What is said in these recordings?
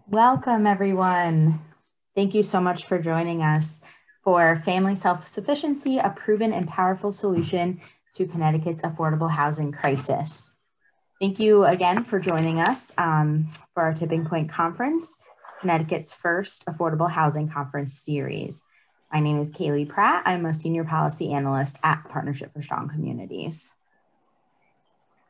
Welcome, everyone. Thank you so much for joining us for Family Self-Sufficiency, a proven and powerful solution to Connecticut's affordable housing crisis. Thank you again for joining us for our Tipping Point Conference, Connecticut's first affordable housing conference series. My name is Kaylee Pratt. I'm a senior policy analyst at Partnership for Strong Communities.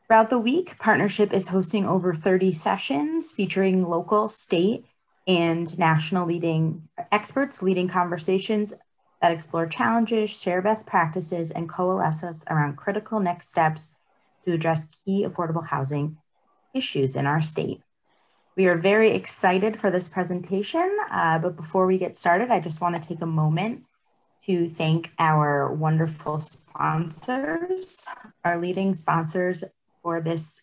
Throughout the week, Partnership is hosting over 30 sessions featuring local, state, and national leading experts leading conversations that explore challenges, share best practices, and coalesce us around critical next steps to address key affordable housing issues in our state. We are very excited for this presentation, but before we get started, I just want to take a moment to thank our wonderful sponsors. Our leading sponsors for this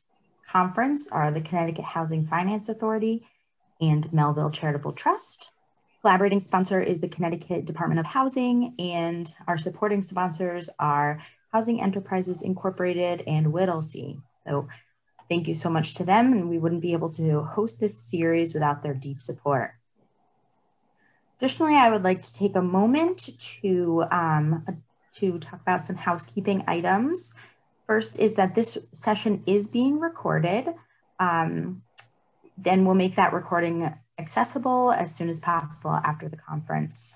conference are the Connecticut Housing Finance Authority and Melville Charitable Trust. Collaborating sponsor is the Connecticut Department of Housing, and our supporting sponsors are Housing Enterprises Incorporated and Whittlesey. So thank you so much to them, and we wouldn't be able to host this series without their deep support. Additionally, I would like to take a moment to talk about some housekeeping items. First is that this session is being recorded. Then we'll make that recording accessible as soon as possible after the conference.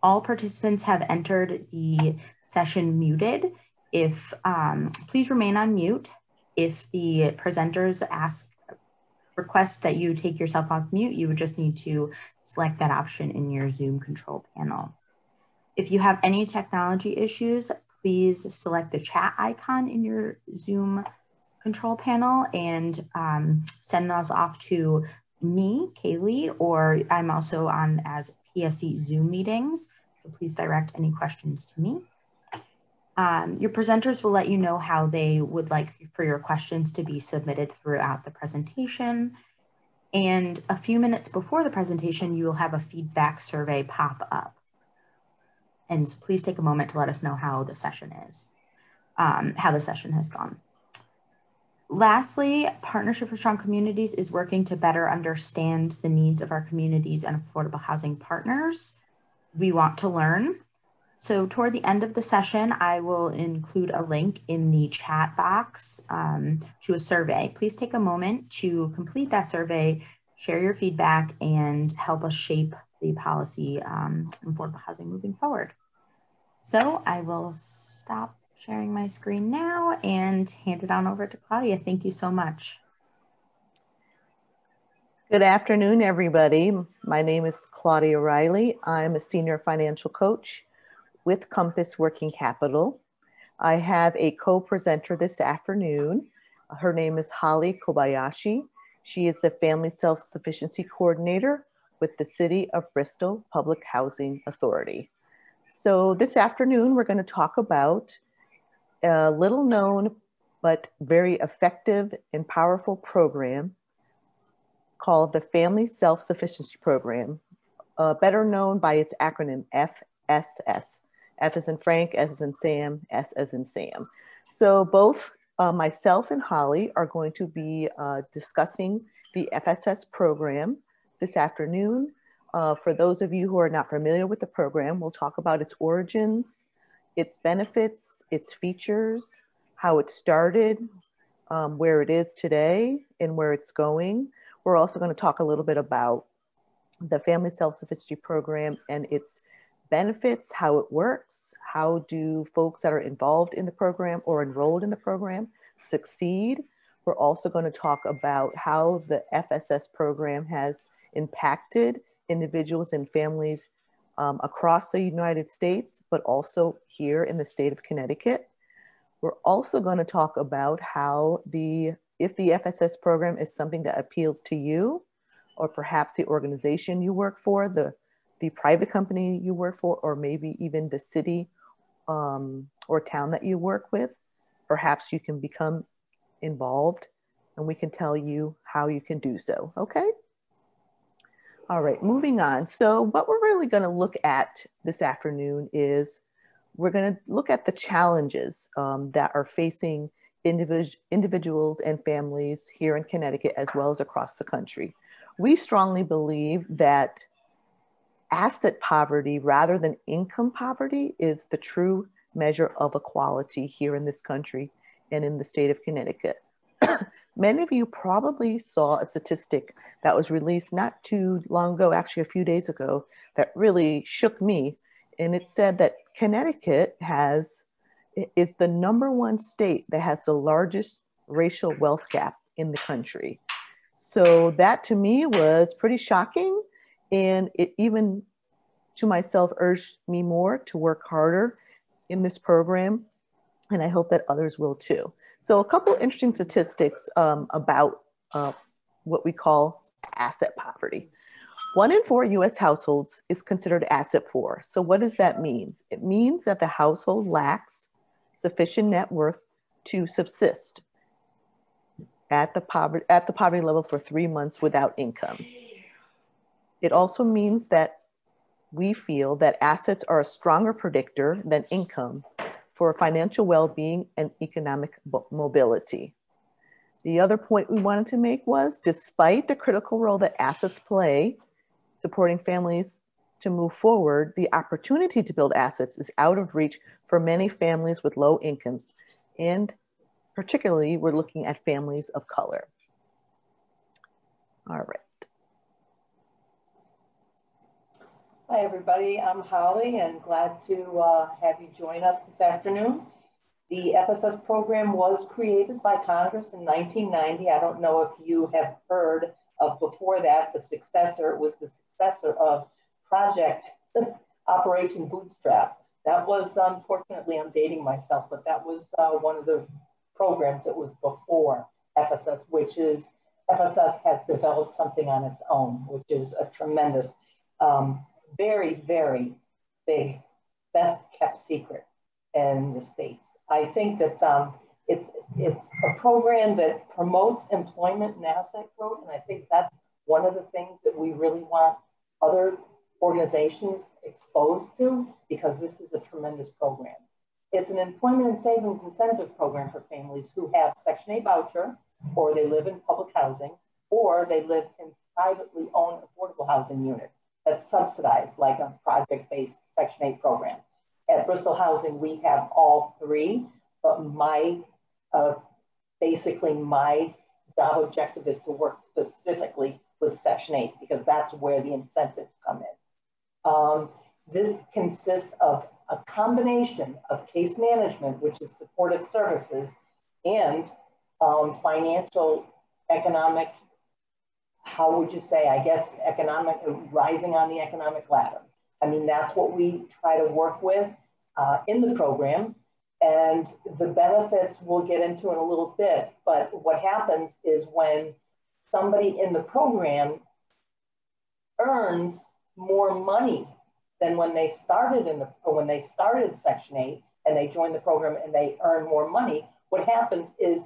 All participants have entered the session muted. Please remain on mute. If the presenters request that you take yourself off mute, you would just need to select that option in your Zoom control panel. If you have any technology issues, please select the chat icon in your Zoom control panel and send those off to me, Kaylee, or I'm also on as PSC Zoom meetings, so please direct any questions to me. Your presenters will let you know how they would like for your questions to be submitted throughout the presentation. And a few minutes before the presentation, you will have a feedback survey pop up. And so please take a moment to let us know how the session is, how the session has gone. Lastly, Partnership for Strong Communities is working to better understand the needs of our communities and affordable housing partners. We want to learn. So toward the end of the session, I will include a link in the chat box to a survey. Please take a moment to complete that survey, share your feedback, and help us shape the policy on affordable housing moving forward. So I will stop sharing my screen now and hand it on over to Claudia. Thank you so much. Good afternoon, everybody. My name is Claudia Riley. I'm a senior financial coach with Compass Working Capital. I have a co-presenter this afternoon. Her name is Holly Kobayashi. She is the Family Self-Sufficiency Coordinator with the City of Bristol Public Housing Authority. So this afternoon, we're going to talk about a little known but very effective and powerful program called the Family Self-Sufficiency Program, better known by its acronym FSS. F as in Frank, S as in Sam, S as in Sam. So both myself and Holly are going to be discussing the FSS program this afternoon. For those of you who are not familiar with the program, we'll talk about its origins, its benefits, its features, how it started, where it is today, and where it's going. We're also going to talk a little bit about the Family Self-Sufficiency Program and its benefits, how it works, how do folks that are involved in the program or enrolled in the program succeed. We're also going to talk about how the FSS program has impacted individuals and families across the United States, but also here in the state of Connecticut. We're also going to talk about how if the FSS program is something that appeals to you, or perhaps the organization you work for, the private company you work for, or maybe even the city or town that you work with, perhaps you can become involved and we can tell you how you can do so, okay? All right, moving on. So what we're really gonna look at this afternoon is we're gonna look at the challenges that are facing individuals and families here in Connecticut as well as across the country. we strongly believe that asset poverty rather than income poverty is the true measure of equality here in this country and in the state of Connecticut. Many of you probably saw a statistic that was released not too long ago, actually a few days ago, that really shook me. And it said that Connecticut is the #1 state that has the largest racial wealth gap in the country. So that to me was pretty shocking. And it even to myself urged me more to work harder in this program. And I hope that others will too. So a couple of interesting statistics about what we call asset poverty. 1 in 4 US households is considered asset poor. So what does that mean? It means that the household lacks sufficient net worth to subsist at the poverty level for 3 months without income. It also means that we feel that assets are a stronger predictor than income for financial well-being and economic mobility. The other point we wanted to make was, despite the critical role that assets play supporting families to move forward, the opportunity to build assets is out of reach for many families with low incomes, and particularly we're looking at families of color. All right. Hi, everybody. I'm Holly, and glad to have you join us this afternoon. The FSS program was created by Congress in 1990. I don't know if you have heard of before that, the successor of Project Operation Bootstrap. That was, unfortunately, I'm dating myself, but that was one of the programs that was before FSS, which is, FSS has developed something on its own, which is a tremendous, very, very big, best kept secret in the States. I think that it's a program that promotes employment and asset growth, and I think that's one of the things that we really want other organizations exposed to, because this is a tremendous program. It's an employment and savings incentive program for families who have Section 8 voucher, or they live in public housing, or they live in privately owned affordable housing unit that's subsidized, like a project-based Section 8 program. At Bristol Housing, we have all three, but basically my job objective is to work specifically with Section 8, because that's where the incentives come in. This consists of a combination of case management, which is supportive services, and financial, economic, how would you say, I guess, rising on the economic ladder. I mean, that's what we try to work with in the program. And the benefits we'll get into in a little bit, but what happens is when somebody in the program earns more money than when they started when they started Section 8 and they joined the program and they earn more money, what happens is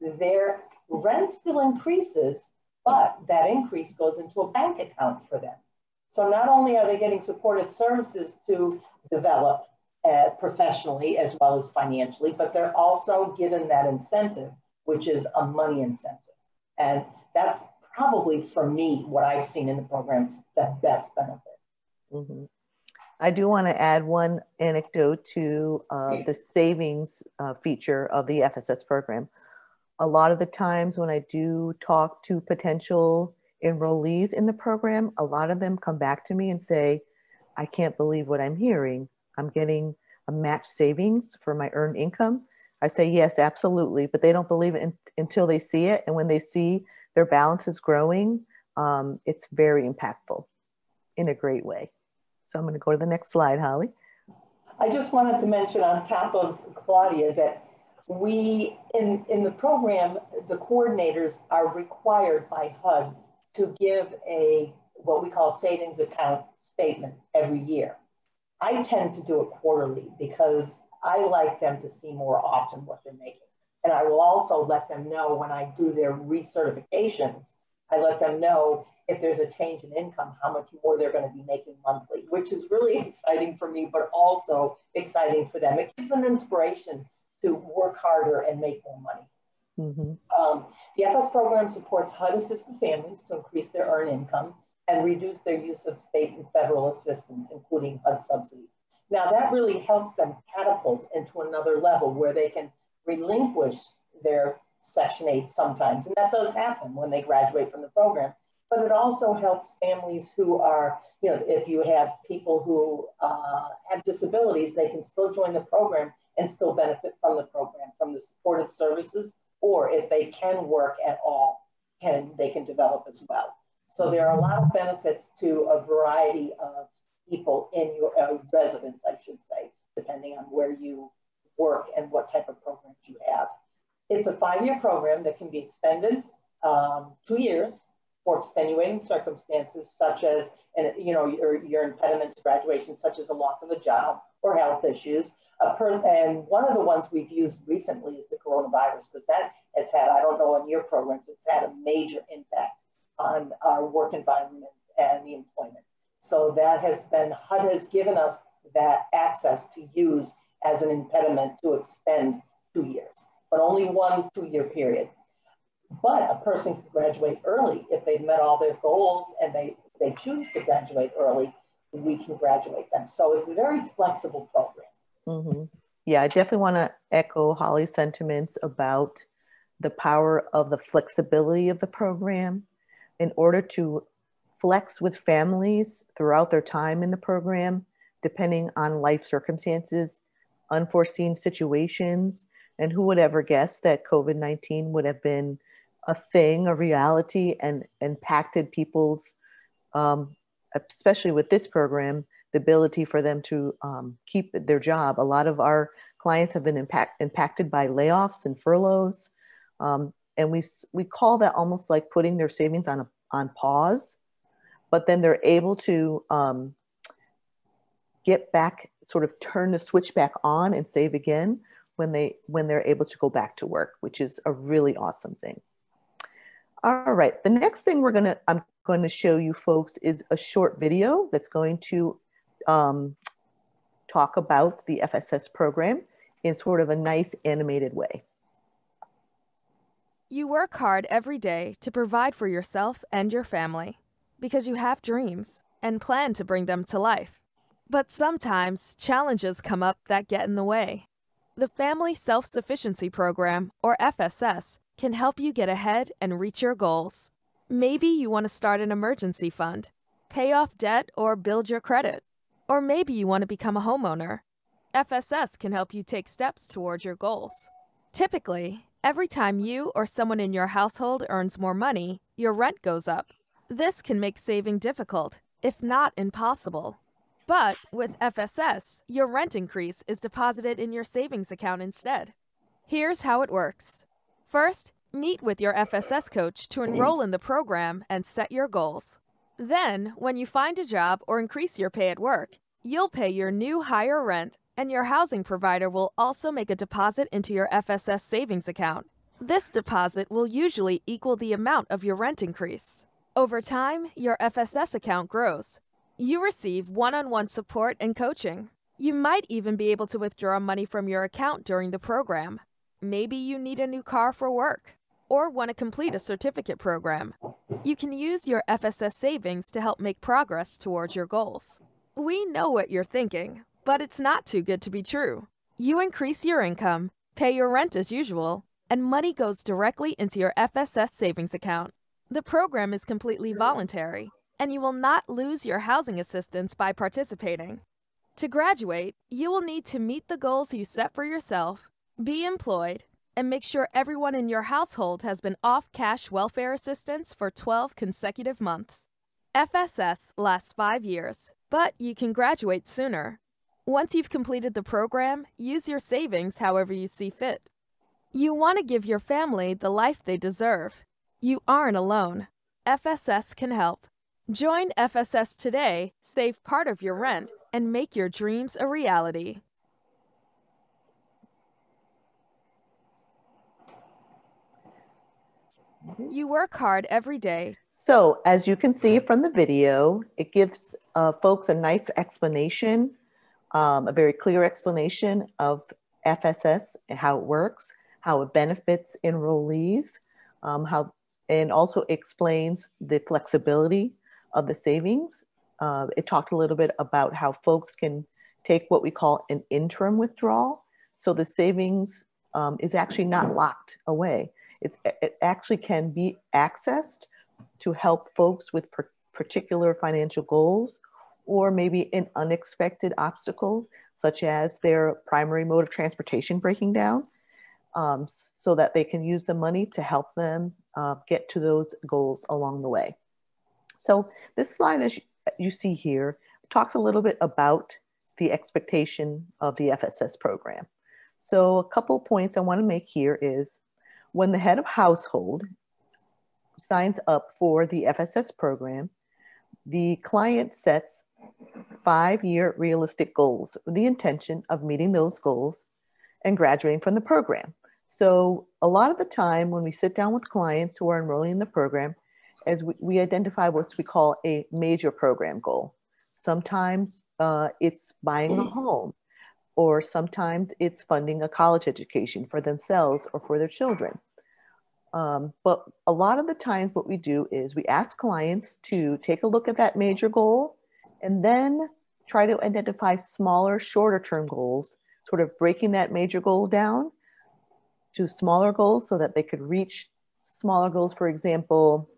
their rent still increases, but that increase goes into a bank account for them. So not only are they getting supported services to develop professionally as well as financially, but they're also given that incentive, which is a money incentive. And that's probably, for me, what I've seen in the program, the best benefit. Mm-hmm. I do want to add one anecdote to the savings feature of the FSS program. A lot of the times when I do talk to potential enrollees in the program, a lot of them come back to me and say, I can't believe what I'm hearing. I'm getting a match savings for my earned income. I say, yes, absolutely. But they don't believe it until they see it. And when they see their balance is growing, it's very impactful in a great way. So I'm going to go to the next slide, Holly. I just wanted to mention on top of Claudia that we, in the program, the coordinators are required by HUD to give what we call savings account statement every year. I tend to do it quarterly because I like them to see more often what they're making. And I will also let them know when I do their recertifications, I let them know if there's a change in income, how much more they're going to be making monthly, which is really exciting for me, but also exciting for them. It gives them inspiration to work harder and make more money. The FS program supports HUD-assisted families to increase their earned income and reduce their use of state and federal assistance, including HUD subsidies. Now, that really helps them catapult into another level where they can relinquish their Section 8 sometimes, and that does happen when they graduate from the program. But it also helps families who are, if you have people who have disabilities, they can still join the program and still benefit from the program, from the supportive services, or if they can work at all, they can develop as well. So there are a lot of benefits to a variety of people in your residence, I should say, depending on where you work and what type of programs you have. It's a 5-year program that can be extended 2 years for extenuating circumstances such as, your impediment to graduation, such as a loss of a job or health issues. And one of the ones we've used recently is the coronavirus, because that has had, I don't know on your programs, it's had a major impact on our work environment and the employment. So that has been, HUD has given us that access to use as an impediment to extend 2 years, but only 1 2-year period. But a person can graduate early if they've met all their goals and they choose to graduate early, we can graduate them. So it's a very flexible program. Yeah, I definitely want to echo Holly's sentiments about the power of the flexibility of the program in order to flex with families throughout their time in the program, depending on life circumstances, unforeseen situations, and who would ever guess that COVID-19 would have been a thing, a reality, and impacted people's, especially with this program, the ability for them to keep their job. A lot of our clients have been impacted by layoffs and furloughs. And we call that almost like putting their savings on pause, but then they're able to get back, sort of turn the switch back on and save again when they're able to go back to work, which is a really awesome thing. All right, the next thing I'm going to show you folks is a short video that's going to talk about the FSS program in sort of a nice animated way. You work hard every day to provide for yourself and your family because you have dreams and plan to bring them to life. But sometimes challenges come up that get in the way. The Family Self-Sufficiency Program, or FSS, can help you get ahead and reach your goals. Maybe you want to start an emergency fund, pay off debt, or build your credit. Or maybe you want to become a homeowner. FSS can help you take steps towards your goals. Typically, every time you or someone in your household earns more money, your rent goes up. This can make saving difficult, if not impossible. But with FSS, your rent increase is deposited in your savings account instead. Here's how it works. First, meet with your FSS coach to enroll in the program and set your goals. Then, when you find a job or increase your pay at work, you'll pay your new higher rent, and your housing provider will also make a deposit into your FSS savings account. This deposit will usually equal the amount of your rent increase. Over time, your FSS account grows. You receive one-on-one support and coaching. You might even be able to withdraw money from your account during the program. Maybe you need a new car for work or want to complete a certificate program. You can use your FSS savings to help make progress towards your goals. We know what you're thinking, but it's not too good to be true. You increase your income, pay your rent as usual, and money goes directly into your FSS savings account. The program is completely voluntary, and you will not lose your housing assistance by participating. To graduate, you will need to meet the goals you set for yourself, be employed, and make sure everyone in your household has been off cash welfare assistance for 12 consecutive months. FSS lasts 5 years, but you can graduate sooner. Once you've completed the program, use your savings however you see fit. You want to give your family the life they deserve. You aren't alone. FSS can help. Join FSS today, save part of your rent, and make your dreams a reality. You work hard every day. So as you can see from the video, it gives folks a nice explanation, a very clear explanation of FSS and how it works, how it benefits enrollees, and also explains the flexibility of the savings. It talked a little bit about how folks can take what we call an interim withdrawal. So the savings is actually not locked away. It actually can be accessed to help folks with particular financial goals, or maybe an unexpected obstacle, such as their primary mode of transportation breaking down, so that they can use the money to help them get to those goals along the way. So this slide, as you see here, talks a little bit about the expectation of the FSS program. So a couple points I want to make here is, when the head of household signs up for the FSS program, the client sets 5-year realistic goals with the intention of meeting those goals and graduating from the program. So a lot of the time when we sit down with clients who are enrolling in the program, as we identify what we call a major program goal. Sometimes it's buying a home, or sometimes it's funding a college education for themselves or for their children. But a lot of the times what we do is we ask clients to take a look at that major goal and then try to identify smaller, shorter term goals, sort of breaking that major goal down to smaller goals so that they could reach smaller goals. For example,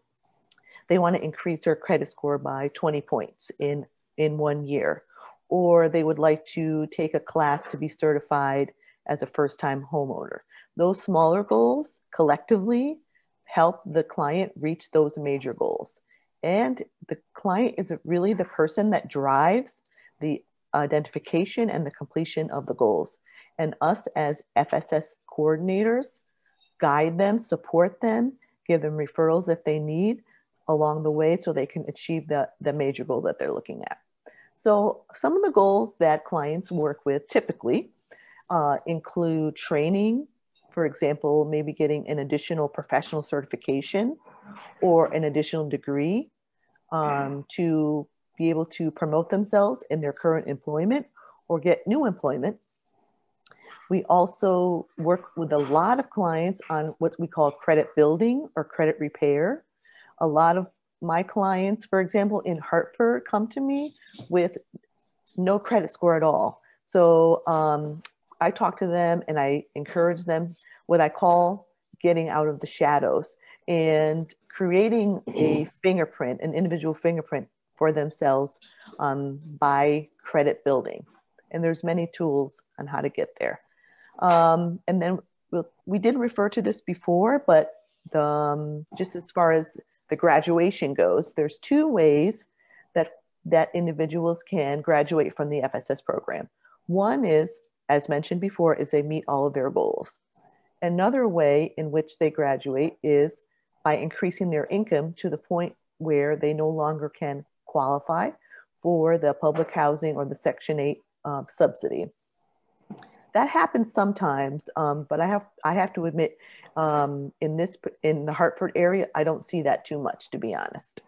they want to increase their credit score by 20 points in 1 year, or they would like to take a class to be certified as a first-time homeowner. Those smaller goals collectively help the client reach those major goals. And the client is really the person that drives the identification and the completion of the goals. And us as FSS coordinators guide them, support them, give them referrals if they need along the way so they can achieve the major goal that they're looking at. So some of the goals that clients work with typically include training, for example, maybe getting an additional professional certification or an additional degree to be able to promote themselves in their current employment or get new employment. We also work with a lot of clients on what we call credit building or credit repair. A lot of my clients, for example, in Hartford, come to me with no credit score at all. So I talk to them and I encourage them what I call getting out of the shadows and creating a fingerprint, an individual fingerprint for themselves by credit building. And there's many tools on how to get there. And then we did refer to this before, but just as far as the graduation goes, there's 2 ways that individuals can graduate from the FSS program. One is, as mentioned before, is they meet all of their goals. Another way in which they graduate is by increasing their income to the point where they no longer can qualify for the public housing or the Section 8 subsidy. That happens sometimes, but I have to admit, in the Hartford area, I don't see that too much, to be honest.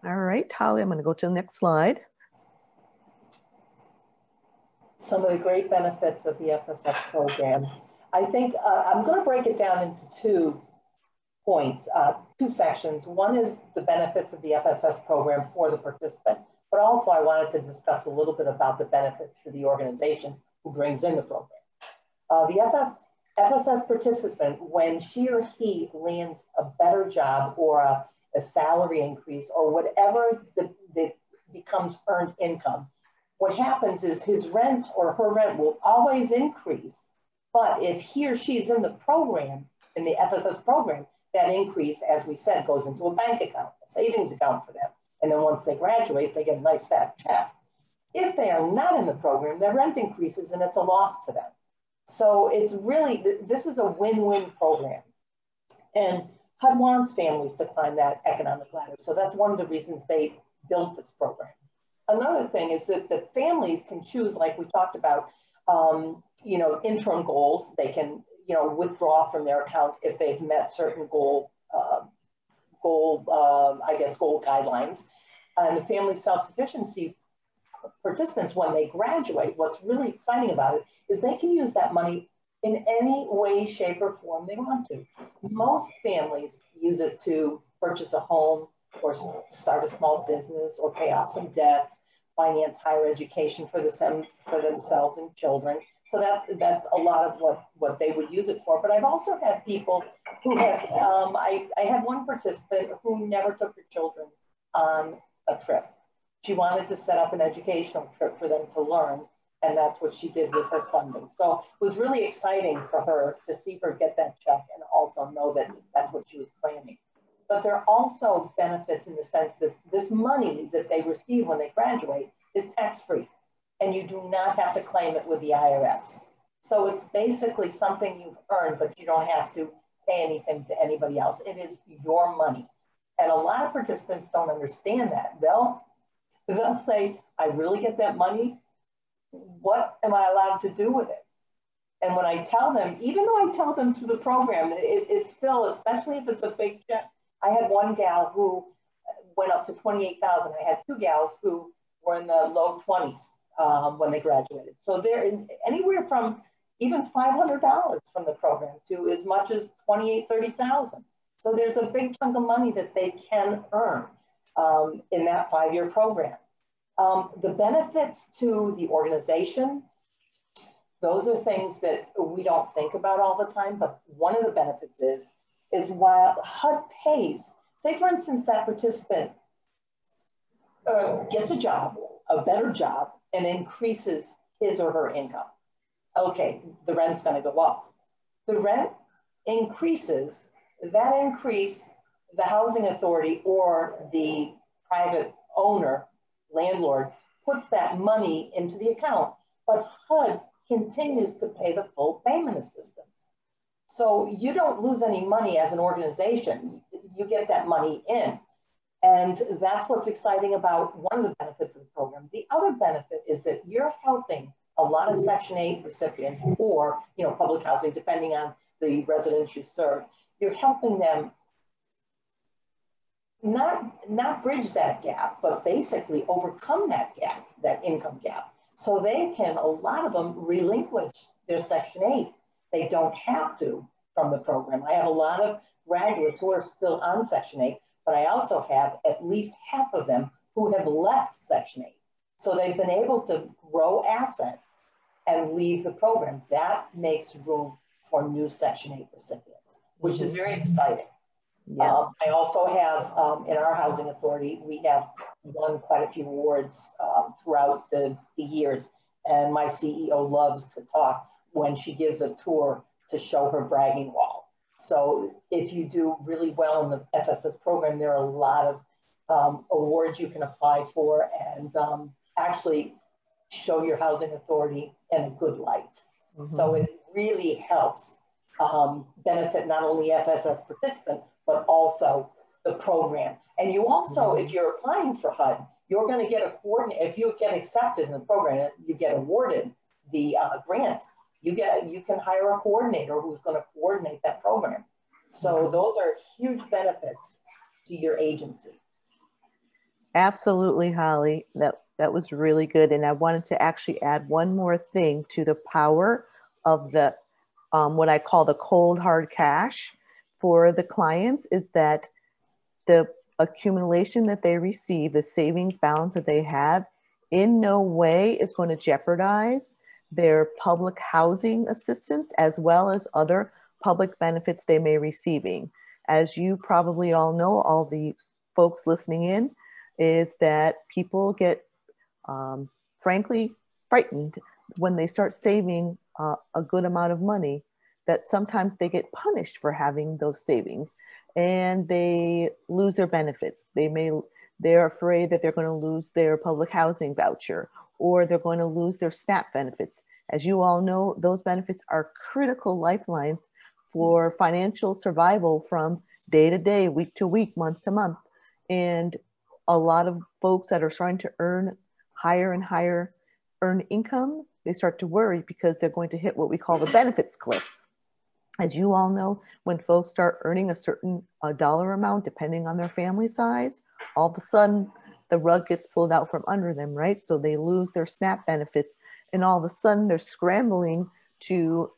All right, Holly, I'm going to go to the next slide. Some of the great benefits of the FSS program. I think I'm going to break it down into 2 points, 2 sections. One is the benefits of the FSS program for the participant, but also I wanted to discuss a little bit about the benefits to the organization who brings in the program. The FSS participant, when she or he lands a better job or a salary increase or whatever that becomes earned income, what happens is his rent or her rent will always increase. But if he or she's in the program, in the FSS program, that increase, as we said, goes into a bank account, a savings account for them. And then once they graduate, they get a nice fat check. If they are not in the program, their rent increases and it's a loss to them. So it's really, this is a win-win program. And HUD wants families to climb that economic ladder. So that's one of the reasons they built this program. Another thing is that families can choose, like we talked about, interim goals. They can, withdraw from their account if they've met certain goal guidelines. And the Family Self-Sufficiency participants, when they graduate, what's really exciting about it is they can use that money in any way, shape, or form they want to. Most families use it to purchase a home or start a small business or pay off some debts, finance higher education for themselves and children. So that's a lot of what they would use it for. But I've also had people who have, I had one participant who never took her children on a trip. She wanted to set up an educational trip for them to learn, and that's what she did with her funding. So it was really exciting for her to see her get that check and also know that that's what she was planning. But there are also benefits in the sense that this money that they receive when they graduate is tax-free, and you do not have to claim it with the IRS. So it's basically something you've earned, but you don't have to pay anything to anybody else. It is your money. And a lot of participants don't understand that. They'll say, I really get that money. What am I allowed to do with it? And when I tell them, even though I tell them through the program, it's still, especially if it's a big check. I had one gal who went up to 28,000. I had two gals who were in the low 20s when they graduated. So they're anywhere from even $500 from the program to as much as 28, 30,000. So there's a big chunk of money that they can earn in that 5-year program. The benefits to the organization, those are things that we don't think about all the time, but one of the benefits is while HUD pays, say for instance, that participant gets a job, a better job, and increases his or her income. Okay, the rent's gonna go up. The rent increases, that increase, the housing authority or the private owner, landlord, puts that money into the account, but HUD continues to pay the full payment assistance. So you don't lose any money as an organization. You get that money in. And that's what's exciting about one of the benefits of the program. The other benefit is that you're helping a lot of Section 8 recipients or public housing, depending on the residents you serve. You're helping them not bridge that gap, but basically overcome that gap, that income gap. So they can, a lot of them, relinquish their Section 8. They don't have to from the program. I have a lot of graduates who are still on Section 8, but I also have at least half of them who have left Section 8. So they've been able to grow asset and leave the program. That makes room for new Section 8 recipients, which is very exciting. Yeah. I also have, in our housing authority, we have won quite a few awards throughout the years. And my CEO loves to talk when she gives a tour to show her bragging wall. So if you do really well in the FSS program, there are a lot of awards you can apply for and actually show your housing authority in a good light. Mm-hmm. So it really helps benefit not only FSS participant, but also the program. And you also, if you're applying for HUD, you're going to get a coordinator. If you get accepted in the program, you get awarded the grant. You can hire a coordinator who's going to coordinate that program. So those are huge benefits to your agency. Absolutely, Holly. That was really good. And I wanted to actually add one more thing to the power of the what I call the cold hard cash for the clients is that the accumulation that they receive, the savings balance that they have, in no way is going to jeopardize their public housing assistance as well as other public benefits they may receiving. As you probably all know, all the folks listening in, is that people get frankly frightened when they start saving a good amount of money, that sometimes they get punished for having those savings and they lose their benefits. They're afraid that they're going to lose their public housing voucher or they're going to lose their SNAP benefits. As you all know, those benefits are critical lifelines for financial survival from day to day, week to week, month to month. And a lot of folks that are starting to earn higher and higher earned income, they start to worry because they're going to hit what we call the benefits cliff. As you all know, when folks start earning a certain dollar amount, depending on their family size, all of a sudden the rug gets pulled out from under them, right? So they lose their SNAP benefits and all of a sudden they're scrambling to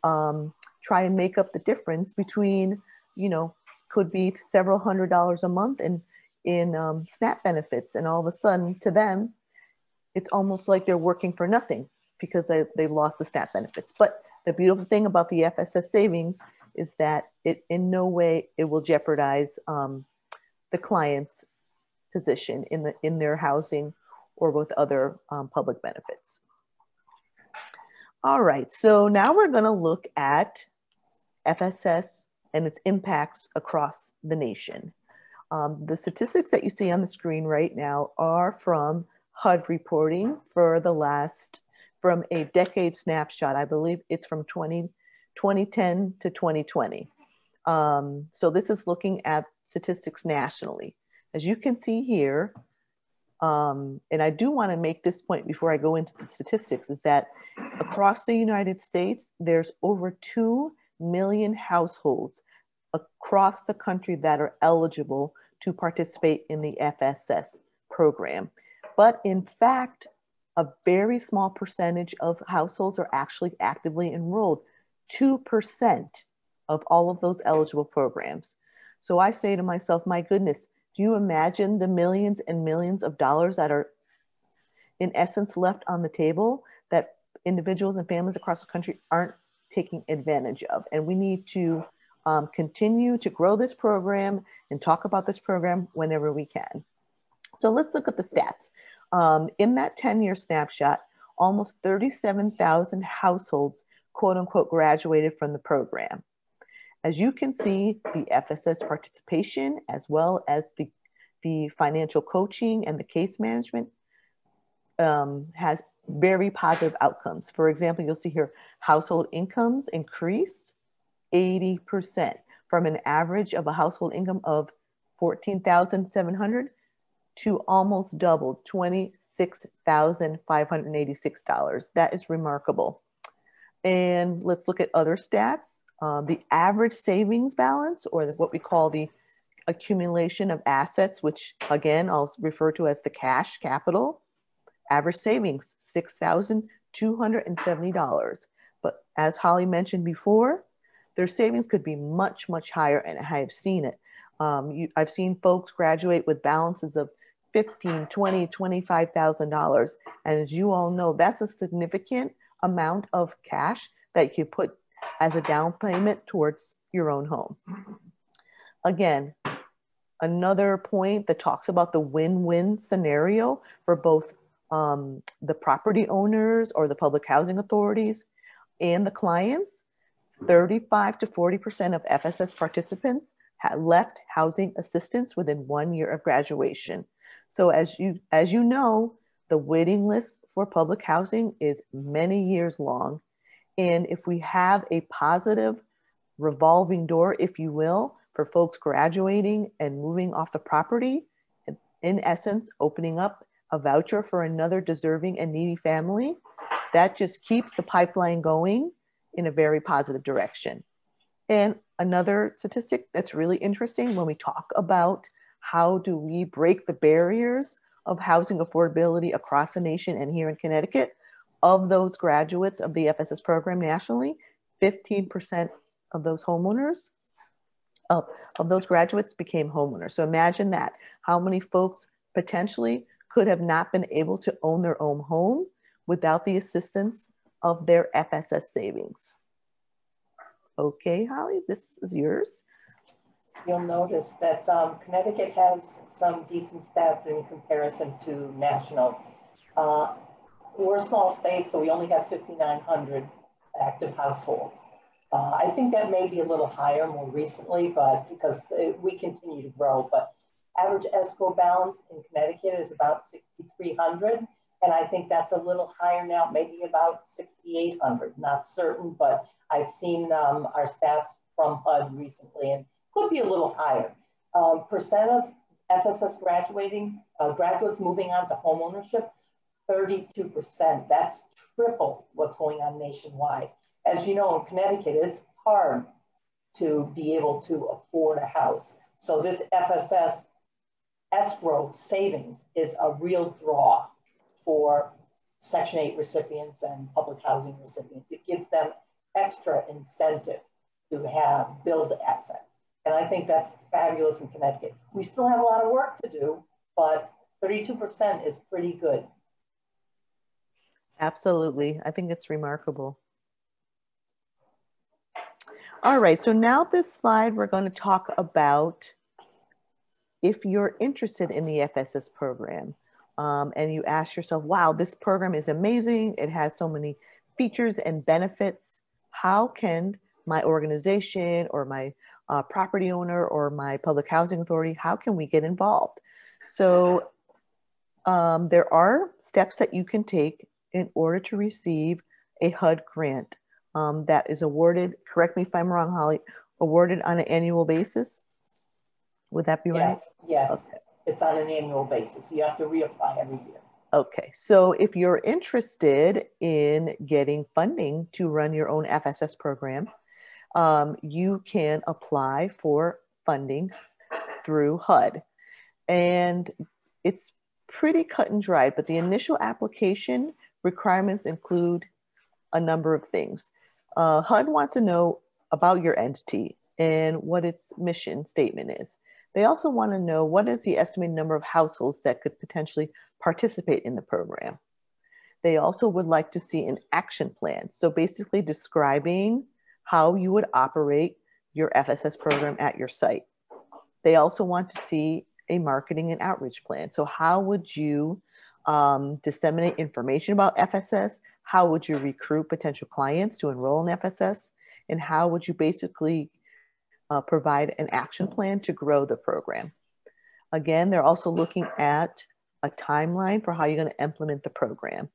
try and make up the difference between, could be several $100s a month in SNAP benefits. And all of a sudden to them, it's almost like they're working for nothing because they lost the SNAP benefits. But the beautiful thing about the FSS savings is that it in no way it will jeopardize the client's position in their housing or with other public benefits. All right, so now we're going to look at FSS and its impacts across the nation. The statistics that you see on the screen right now are from HUD reporting for from a decade snapshot. I believe it's from 2010 to 2020. So this is looking at statistics nationally. As you can see here, and I do want to make this point before I go into the statistics, is that across the United States, there's over 2 million households across the country that are eligible to participate in the FSS program. But in fact, a very small percentage of households are actually actively enrolled, 2% of all of those eligible programs. So I say to myself, my goodness, do you imagine the millions and millions of dollars that are in essence left on the table that individuals and families across the country aren't taking advantage of? And we need to continue to grow this program and talk about this program whenever we can. So let's look at the stats. In that 10-year snapshot, almost 37,000 households, quote unquote, graduated from the program. As you can see, the FSS participation, as well as the financial coaching and the case management has very positive outcomes. For example, you'll see here, household incomes increase 80% from an average of a household income of $14,700 to almost double, $26,586. That is remarkable. And let's look at other stats. The average savings balance, or what we call the accumulation of assets, which again, I'll refer to as the cash capital, average savings, $6,270. But as Holly mentioned before, their savings could be much, much higher, and I have seen it. I've seen folks graduate with balances of $15,000, $20,000, $25,000. And as you all know, that's a significant amount of cash that you put as a down payment towards your own home. Again, another point that talks about the win-win scenario for both the property owners or the public housing authorities and the clients. 35 to 40% of FSS participants had left housing assistance within 1 year of graduation. So as you know, the waiting list for public housing is many years long. And if we have a positive revolving door, if you will, for folks graduating and moving off the property, in essence, opening up a voucher for another deserving and needy family, that just keeps the pipeline going in a very positive direction. And another statistic that's really interesting when we talk about how do we break the barriers of housing affordability across the nation and here in Connecticut, of those graduates of the FSS program nationally, 15% of those homeowners, of those graduates became homeowners. So imagine that, how many folks potentially could have not been able to own their own home without the assistance of their FSS savings. Okay, Holly, this is yours. You'll notice that Connecticut has some decent stats in comparison to national. We're a small state, so we only have 5,900 active households. I think that may be a little higher more recently, but because we continue to grow. But average escrow balance in Connecticut is about 6,300, and I think that's a little higher now, maybe about 6,800. Not certain, but I've seen our stats from HUD recently, and could be a little higher. Percent of FSS graduates moving on to homeownership, 32%. That's triple what's going on nationwide. As you know, in Connecticut, it's hard to be able to afford a house. So this FSS escrow savings is a real draw for Section 8 recipients and public housing recipients. It gives them extra incentive to build assets. And I think that's fabulous in Connecticut. We still have a lot of work to do, but 32% is pretty good. Absolutely. I think it's remarkable. All right, so now this slide, we're going to talk about if you're interested in the FSS program and you ask yourself, wow, this program is amazing. It has so many features and benefits. How can my organization or my property owner or my public housing authority, how can we get involved? So there are steps that you can take in order to receive a HUD grant that is awarded, correct me if I'm wrong, Holly, awarded on an annual basis? Would that be right? Yes, okay. It's on an annual basis. You have to reapply every year. Okay, so if you're interested in getting funding to run your own FSS program, you can apply for funding through HUD. And it's pretty cut and dried, but the initial application requirements include a number of things. HUD wants to know about your entity and what its mission statement is. They also want to know what is the estimated number of households that could potentially participate in the program. They also would like to see an action plan. So basically describing how you would operate your FSS program at your site. They also want to see a marketing and outreach plan. So how would you disseminate information about FSS? How would you recruit potential clients to enroll in FSS? And how would you basically provide an action plan to grow the program? Again, they're also looking at a timeline for how you're going to implement the program.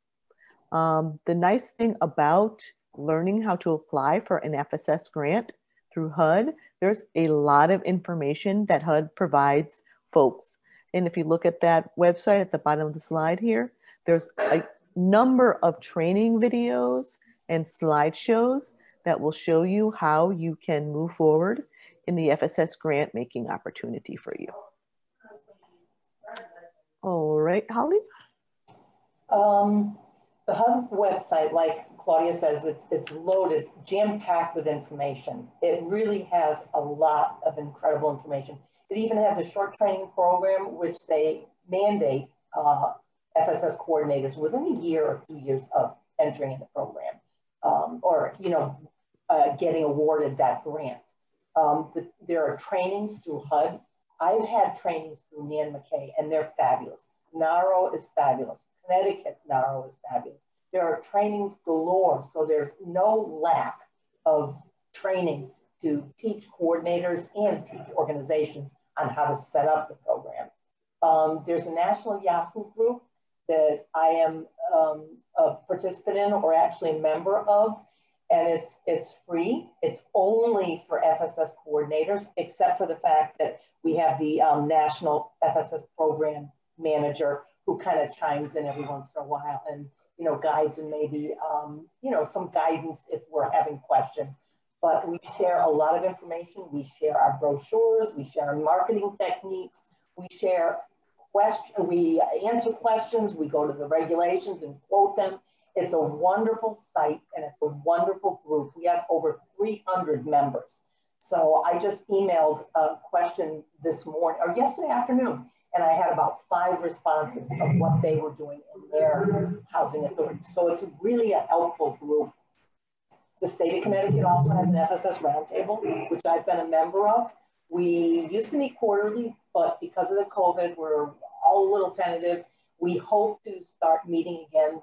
The nice thing about learning how to apply for an FSS grant through HUD, there's a lot of information that HUD provides folks. And if you look at that website at the bottom of the slide here, there's a number of training videos and slideshows that will show you how you can move forward in the FSS grant making opportunity for you. All right, Holly? The HUD website, like Claudia says, it's loaded, jam-packed with information. It really has a lot of incredible information. It even has a short training program, which they mandate FSS coordinators within a year or 2 years of entering in the program, or getting awarded that grant. There are trainings through HUD. I've had trainings through Nan McKay, and they're fabulous. NARO is fabulous. Connecticut NARO is fabulous. There are trainings galore, so there's no lack of training to teach coordinators and teach organizations on how to set up the program. There's a national Yahoo group that I am a participant in, or actually a member of, and it's free. It's only for FSS coordinators, except for the fact that we have the national FSS program manager who kind of chimes in every once in a while and guides and maybe some guidance if we're having questions. But we share a lot of information. We share our brochures. We share our marketing techniques. We share we answer questions. We go to the regulations and quote them. It's a wonderful site and it's a wonderful group. We have over 300 members. So I just emailed a question this morning or yesterday afternoon, and I had about 5 responses of what they were doing in their housing authority. So it's really a helpful group. The state of Connecticut also has an FSS roundtable, which I've been a member of. We used to meet quarterly, but because of the COVID, we're all a little tentative. We hope to start meeting again,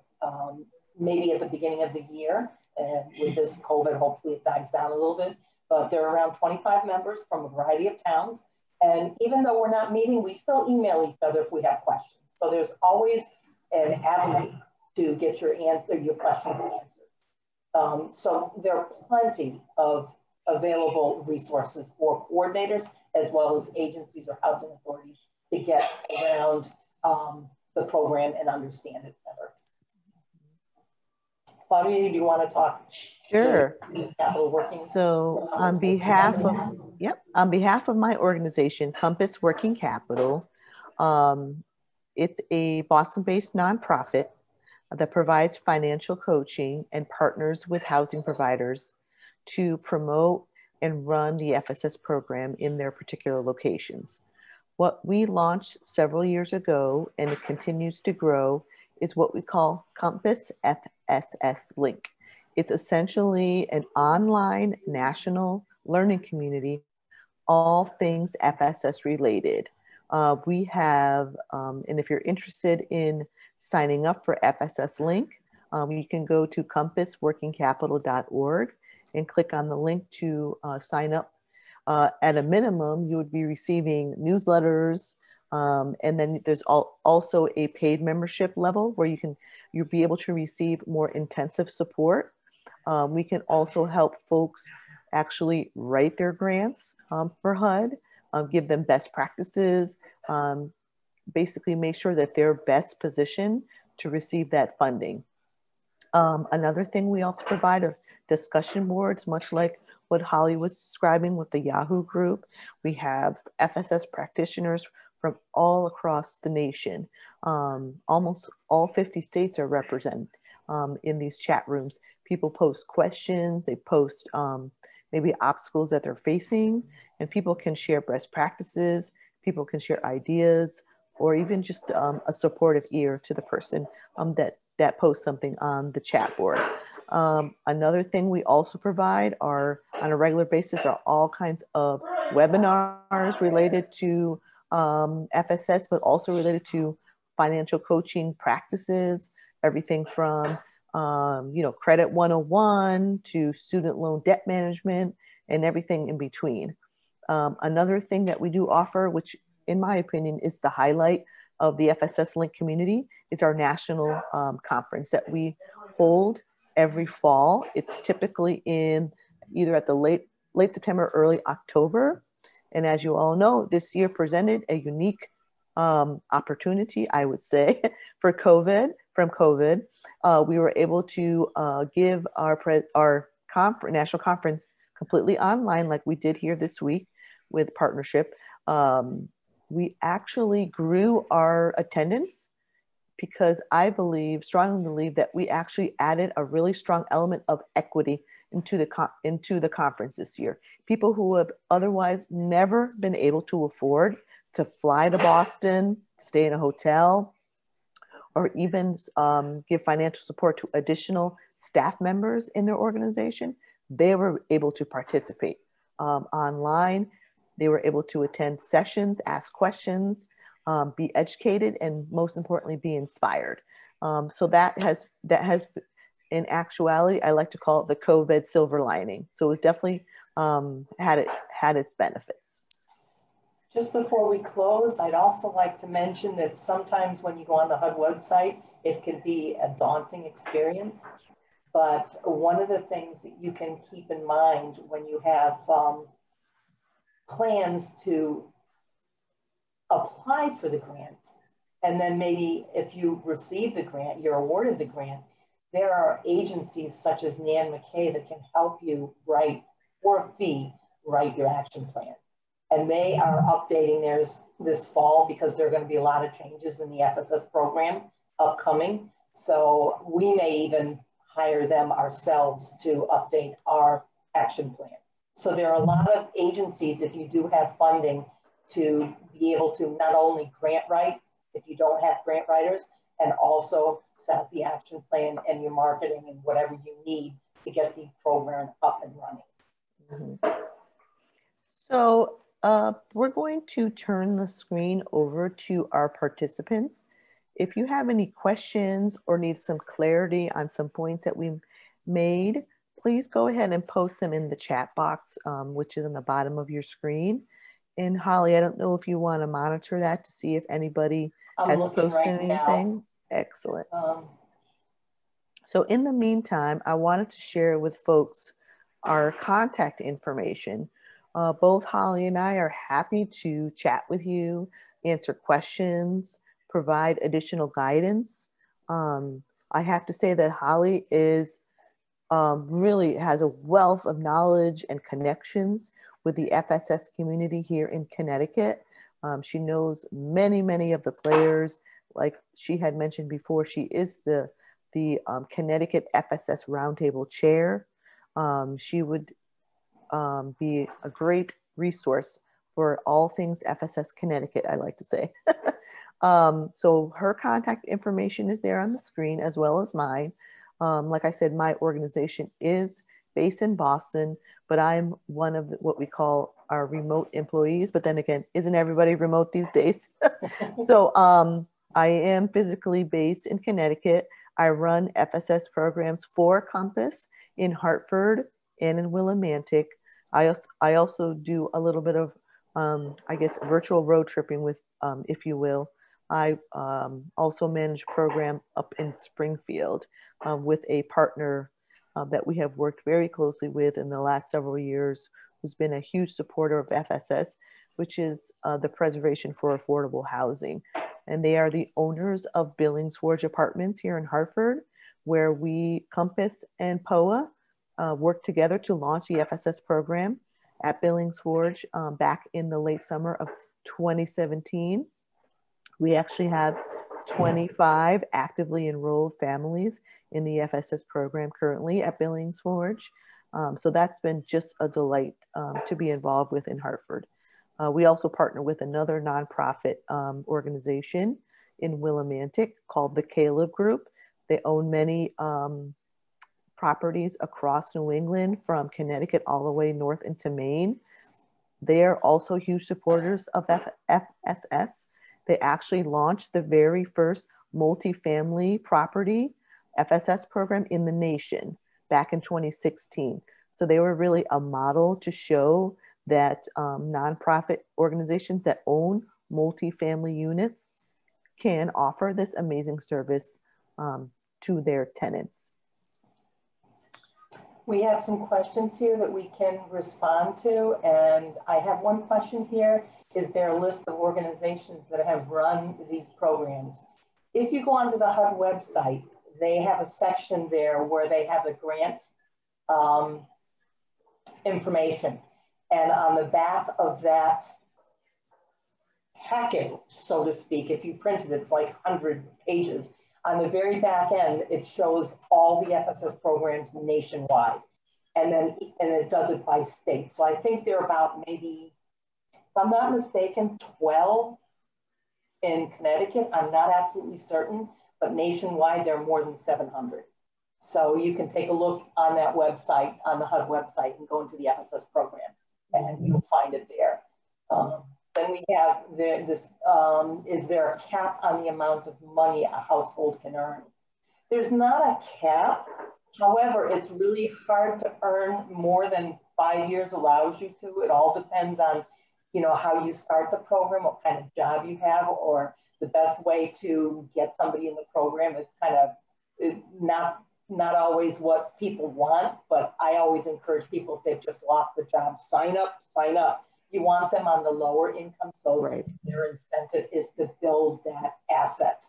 maybe at the beginning of the year. And with this COVID, hopefully it dies down a little bit. But there are around 25 members from a variety of towns. And even though we're not meeting, we still email each other if we have questions. So there's always an avenue to get your questions answered. So there are plenty of available resources for coordinators as well as agencies or housing authorities to get around the program and understand it better. Claudia, do you want to talk? Sure. Capital Working? So on behalf of my organization, Compass Working Capital, it's a Boston-based nonprofit that provides financial coaching and partners with housing providers to promote and run the FSS program in their particular locations. What we launched several years ago, and it continues to grow, is what we call Compass FSS Link. It's essentially an online national learning community, all things FSS related. We have, and if you're interested in signing up for FSS Link, you can go to compassworkingcapital.org and click on the link to sign up. At a minimum, you would be receiving newsletters, and then there's also a paid membership level where you'll be able to receive more intensive support. We can also help folks actually write their grants for HUD, give them best practices, basically make sure that they're best positioned to receive that funding. Another thing we also provide are discussion boards, much like what Holly was describing with the Yahoo group. We have FSS practitioners from all across the nation. Almost all 50 states are represented in these chat rooms. People post questions, they post maybe obstacles that they're facing, and people can share best practices, people can share ideas, or even just a supportive ear to the person that posts something on the chat board. Another thing we also provide are, on a regular basis, are all kinds of webinars related to FSS, but also related to financial coaching practices, everything from Credit 101 to student loan debt management and everything in between. Another thing that we do offer, which in my opinion is the highlight of the FSS Link community, is our national conference that we hold every fall. It's typically in either at the late September, early October. And as you all know, this year presented a unique opportunity, I would say, from COVID. We were able to give our national conference completely online, like we did here this week with partnership. We actually grew our attendance because I strongly believe that we actually added a really strong element of equity into the conference this year. People who have otherwise never been able to afford to fly to Boston, stay in a hotel, or even give financial support to additional staff members in their organization, they were able to participate online. They were able to attend sessions, ask questions, be educated, and most importantly, be inspired. So that has, in actuality, I like to call it the COVID silver lining. So it was definitely had its benefits. Just before we close, I'd also like to mention that sometimes when you go on the HUD website, it can be a daunting experience. But one of the things that you can keep in mind when you have plans to apply for the grant, and then maybe if you receive the grant, you're awarded the grant, there are agencies such as Nan McKay that can help you write, for a fee, write your action plan. And they are updating theirs this fall because there are going to be a lot of changes in the FSS program upcoming. So we may even hire them ourselves to update our action plan. So there are a lot of agencies, if you do have funding, to be able to not only grant write, if you don't have grant writers, and also set up the action plan and your marketing and whatever you need to get the program up and running. Mm-hmm. So we're going to turn the screen over to our participants. If you have any questions or need some clarity on some points that we made, please go ahead and post them in the chat box, which is on the bottom of your screen. And Holly, I don't know if you want to monitor that to see if anybody has posted right anything. Now. Excellent. So in the meantime, I wanted to share with folks our contact information. Both Holly and I are happy to chat with you, answer questions, provide additional guidance. I have to say that Holly is really has a wealth of knowledge and connections with the FSS community here in Connecticut. She knows many of the players. Like she had mentioned before, she is the Connecticut FSS Roundtable Chair. She would be a great resource for all things FSS Connecticut, I like to say. So her contact information is there on the screen, as well as mine. Like I said, my organization is based in Boston, but I'm one of what we call our remote employees. But then again, isn't everybody remote these days? So I am physically based in Connecticut. I run FSS programs for Compass in Hartford and in Willimantic. I also do a little bit of, I guess, virtual road tripping with, if you will. I also manage a program up in Springfield with a partner that we have worked very closely with in the last several years, who's been a huge supporter of FSS, which is the Preservation for Affordable Housing. And they are the owners of Billings Forge Apartments here in Hartford, where we, Compass and POA, worked together to launch the FSS program at Billings Forge back in the late summer of 2017. We actually have 25 actively enrolled families in the FSS program currently at Billings Forge. So that's been just a delight to be involved with in Hartford. We also partner with another nonprofit organization in Willimantic called the Caleb Group. They own many properties across New England, from Connecticut all the way north into Maine. They are also huge supporters of FSS. They actually launched the very first multifamily property FSS program in the nation back in 2016. So they were really a model to show that nonprofit organizations that own multifamily units can offer this amazing service to their tenants. We have some questions here that we can respond to, and I have one question here. Is there a list of organizations that have run these programs? If you go onto the HUD website, they have a section there where they have the grant information. And on the back of that packet, so to speak, if you printed it, it's like 100 pages. On the very back end, it shows all the FSS programs nationwide. And it does it by state. So I think there are about maybe, if I'm not mistaken, 12 in Connecticut. I'm not absolutely certain, but nationwide, there are more than 700. So you can take a look on that website, on the HUD website, and go into the FSS program, and you'll find it there. Then we have this, is there a cap on the amount of money a household can earn? There's not a cap. However, it's really hard to earn more than 5 years allows you to. It all depends on, you know, how you start the program, what kind of job you have, or the best way to get somebody in the program. It's kind of not always what people want, but I always encourage people, if they've just lost the job, sign up, sign up. You want them on the lower income, so their incentive is to build that asset.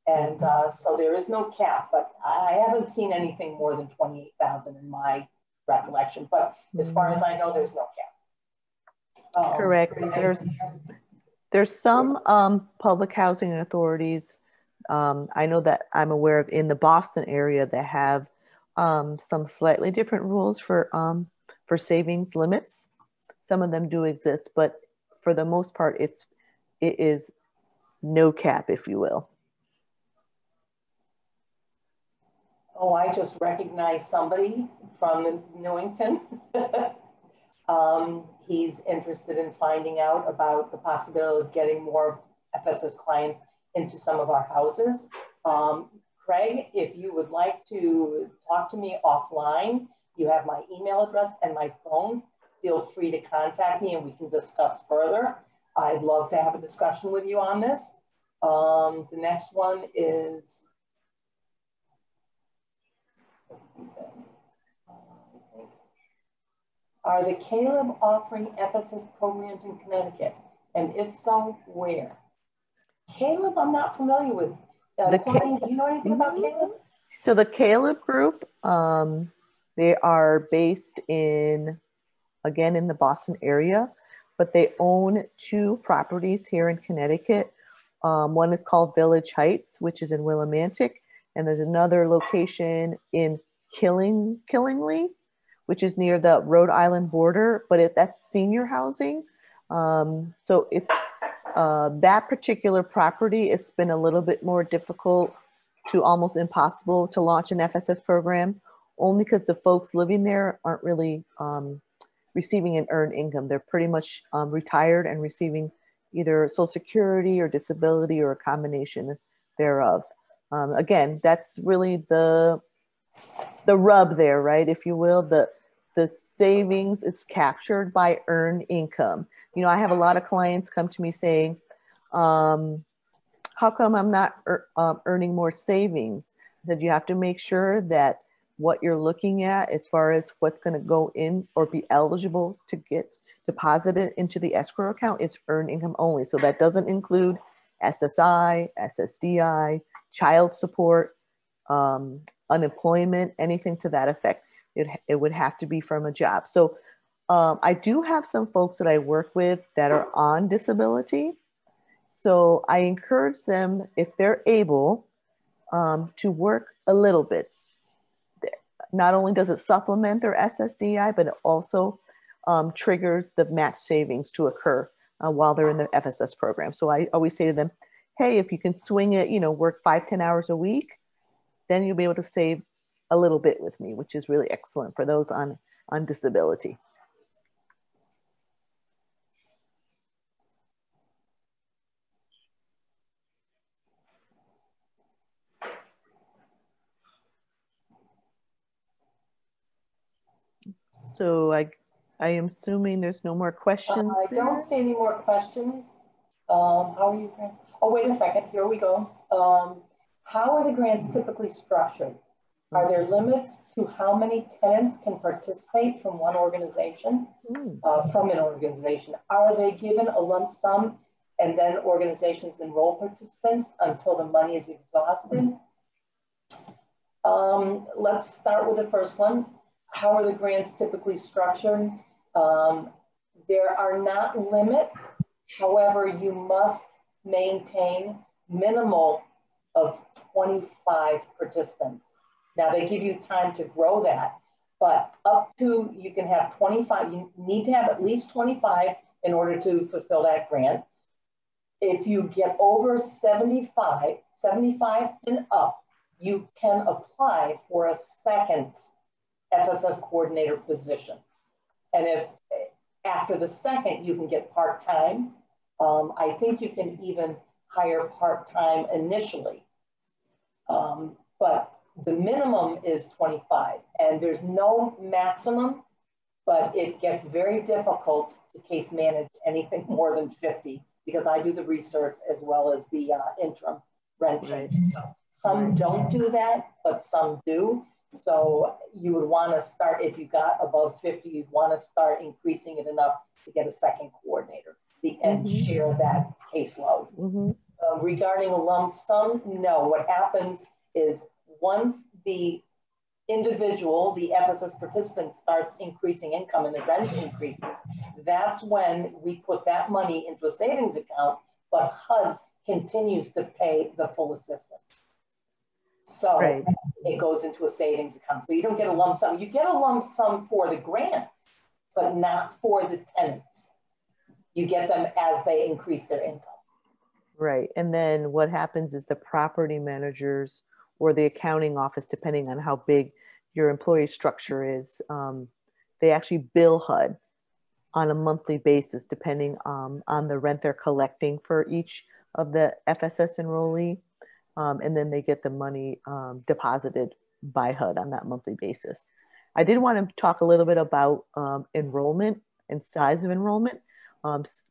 And so there is no cap, but I haven't seen anything more than 28,000 in my recollection. But as far as I know, there's no cap. Correct. There's some public housing authorities, I know that I'm aware of in the Boston area, that have some slightly different rules for savings limits. Some of them do exist, but for the most part, it is no cap, if you will. Oh, I just recognized somebody from Newington. He's interested in finding out about the possibility of getting more FSS clients into some of our houses. Craig, if you would like to talk to me offline, you have my email address and my phone. Feel free to contact me and we can discuss further. I'd love to have a discussion with you on this. The next one is, are the Caleb offering FSS programs in Connecticut? And if so, where? Caleb, I'm not familiar with. Claudia, do you know anything about Caleb? So the Caleb Group, they are based again in the Boston area, but they own 2 properties here in Connecticut. One is called Village Heights, which is in Willimantic, and there's another location in Killingly, which is near the Rhode Island border, but that's senior housing. So it's that particular property, it's been a little bit more difficult to almost impossible to launch an FSS program, only because the folks living there aren't really receiving an earned income. They're pretty much retired and receiving either Social Security or disability or a combination thereof. Again, that's really the rub there, right? If you will, the savings is captured by earned income. You know, I have a lot of clients come to me saying, how come I'm not earning more savings? I said, you have to make sure that what you're looking at as far as what's going to go in or be eligible to get deposited into the escrow account is earned income only. So that doesn't include SSI, SSDI, child support, unemployment, anything to that effect. It would have to be from a job. So I do have some folks that I work with that are on disability. So I encourage them, if they're able, to work a little bit. Not only does it supplement their SSDI, but it also triggers the match savings to occur while they're in the FSS program. So I always say to them, hey, if you can swing it, work 5-10 hours a week, then you'll be able to save a little bit with me, which is really excellent for those on disability. So I am assuming there's no more questions. I don't see any more questions. How are you? Oh, wait a second. Here we go. How are the grants typically structured? Are there limits to how many tenants can participate from one organization, from an organization? Are they given a lump sum and then organizations enroll participants until the money is exhausted? Let's start with the first one. How are the grants typically structured? There are not limits. However, you must maintain minimal of 25 participants. Now they give you time to grow that, but up to, you can have 25, you need to have at least 25 in order to fulfill that grant. If you get over 75 and up, you can apply for a second FSS coordinator position. And if after the second, you can get part-time. I think you can even hire part-time initially. But the minimum is 25 and there's no maximum, but it gets very difficult to case manage anything more than 50 because I do the research as well as the interim rent changes. So some don't do that, but some do. So you would want to start, if you got above 50, you'd want to start increasing it enough to get a second coordinator and share that caseload. Regarding a lump sum, no. What happens is once the individual, the FSS participant, starts increasing income and the rent increases, that's when we put that money into a savings account, but HUD continues to pay the full assistance. So it goes into a savings account. So you don't get a lump sum. You get a lump sum for the grants, but not for the tenants. You get them as they increase their income. Right. And then what happens is the property managers or the accounting office, depending on how big your employee structure is, they actually bill HUD on a monthly basis, depending on the rent they're collecting for each of the FSS enrollee. And then they get the money deposited by HUD on that monthly basis. I did want to talk a little bit about enrollment and size of enrollment.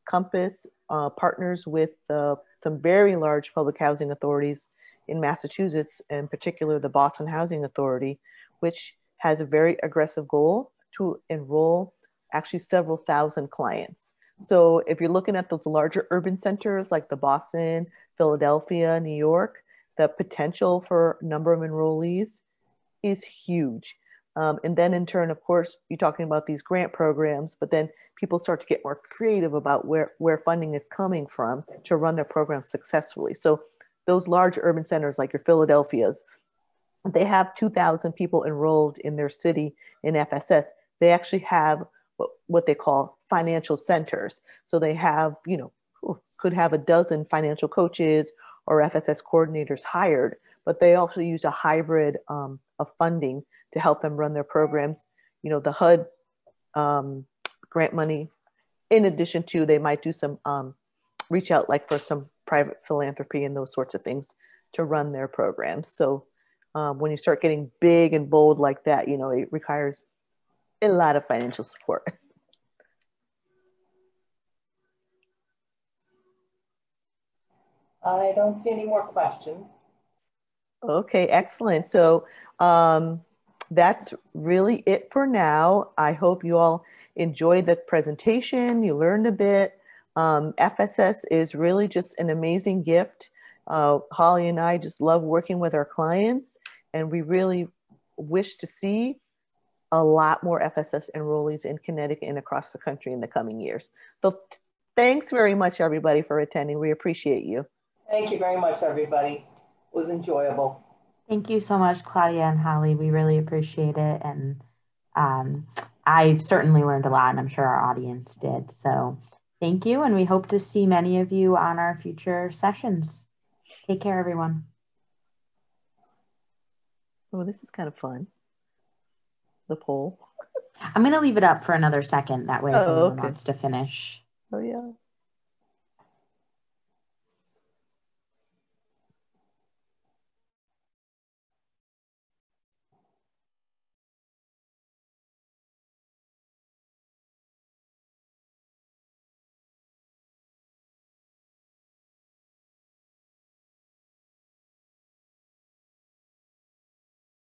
Compass partners with some very large public housing authorities in Massachusetts, in particular the Boston Housing Authority, which has a very aggressive goal to enroll actually several thousand clients. So if you're looking at those larger urban centers like the Boston, Philadelphia, New York, the potential for number of enrollees is huge. And then in turn, of course, you're talking about these grant programs, but then people start to get more creative about where funding is coming from to run their programs successfully. So those large urban centers like your Philadelphias, they have 2,000 people enrolled in their city in FSS. they actually have what they call financial centers. So they have, could have a dozen financial coaches or FSS coordinators hired, but they also use a hybrid of funding to help them run their programs. The HUD grant money, in addition to they might do some reach out like for some private philanthropy and those sorts of things to run their programs. So when you start getting big and bold like that, it requires a lot of financial support. I don't see any more questions. Okay, excellent. So that's really it for now. I hope you all enjoyed the presentation. You learned a bit. FSS is really just an amazing gift. Holly and I just love working with our clients, and we really wish to see a lot more FSS enrollees in Connecticut and across the country in the coming years. So thanks very much, everybody, for attending. We appreciate you. Thank you very much, everybody. It was enjoyable. Thank you so much, Claudia and Holly. We really appreciate it. And I certainly learned a lot, and I'm sure our audience did. So thank you. And we hope to see many of you on our future sessions. Take care, everyone. Oh, this is kind of fun. The poll. I'm going to leave it up for another second. That way, if anyone wants to finish. Oh, yeah.